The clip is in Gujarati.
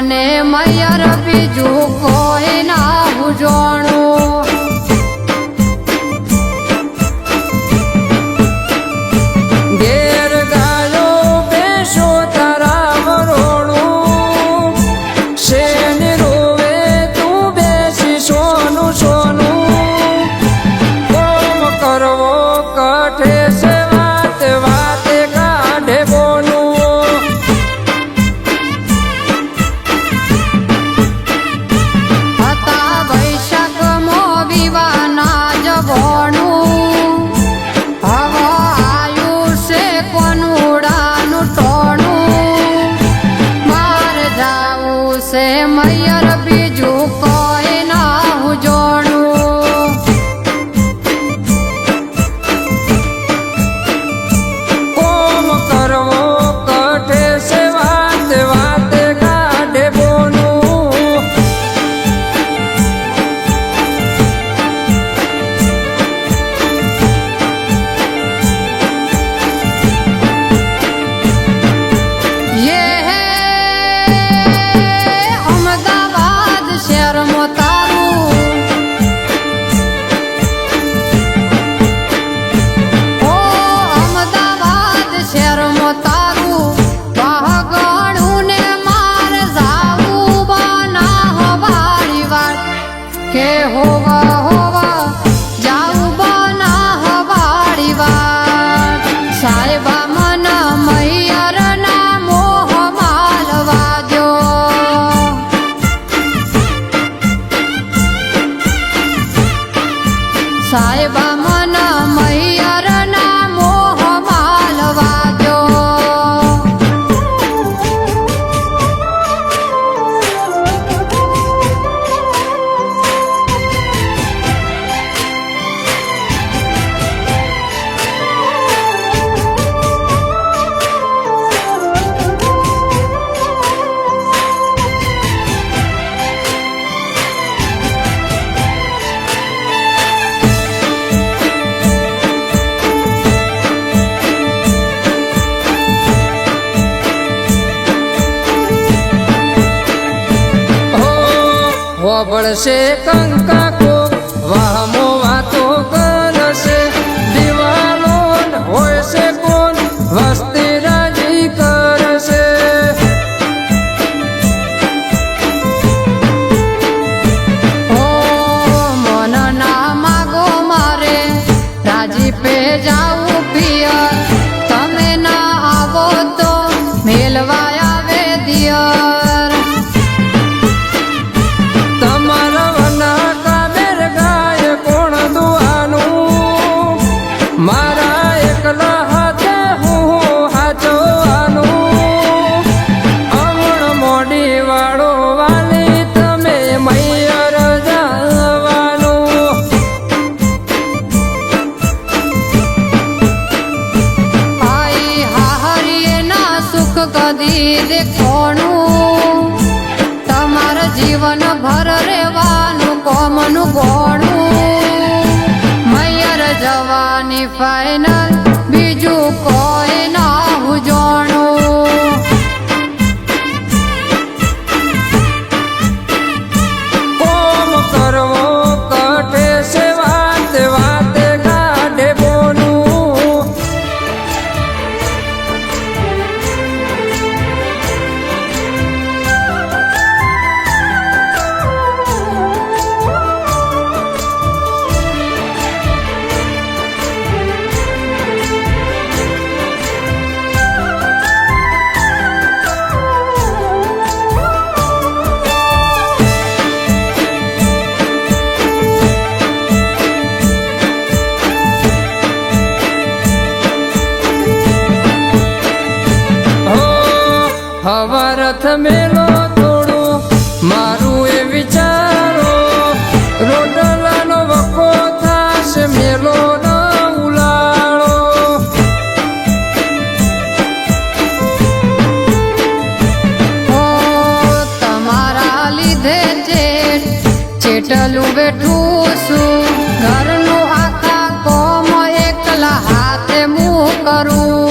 મને મયર બીજું કોઈ ના જાણું ઘેર ગાયો બેસો તારા વરોણું શેની રોવે તું બેસી સોનું સોનું કોમ કરવો કઠે છે વાતે વાતે કાઢે બોનું હતા વૈશાખમાં વિવાના જવણું હવે આયુ છે કોનુડાનું ટોણું માર જાવું છે મયર બીજું કોઈ ના જાણું કોમ કરવો કઠે છે વાતે વાતે કાઢે બોનું ये अहमदाबाद शहर में तारू ओ अहमदाबाद शहर में तारू वाहगणू ने मार जाऊ बना हवारी वाट के होवा होवा जाऊ बना हवारी वाट साहेबा मन मैयर ना मोह मालवा दो साहेबा मन मैयर ना मोह मालवा दो વળશે કંકા કો વાહમો વાતો કરશે દિવાલો હોય છે કોણ વસ્તી રાજી કરશે ओ मन ना मागो मारे राजी पे जाऊ पियर तमे ना आवो तो मेलवाया वे दियर તમારા વના કાબેર ગાય કોણ દુઆનું મારા એકલા હાથે હું હાચવાનું અમણ મોડી વાળો વાલી તમે મૈયર જવાનું आई हाहरिए ना सुख कदी देखोणुं तमार जीवन भर रेवानुं कोमनुं गोणुं मय्यर जवानी फाइनल बीजू कोई ना जाणुं કોમ કરવો કઠે છે વાતે વાતે કાઢે બોનું હવારથ મેલો થોડો મારું એ વિચારો રોટલાનો વકો થાશે મેલો ન ઉલાળો ओ तमारा लीधे चेटलू बेठूं છું ઘરનું આખા કોમ એકલા હાથે મું કરું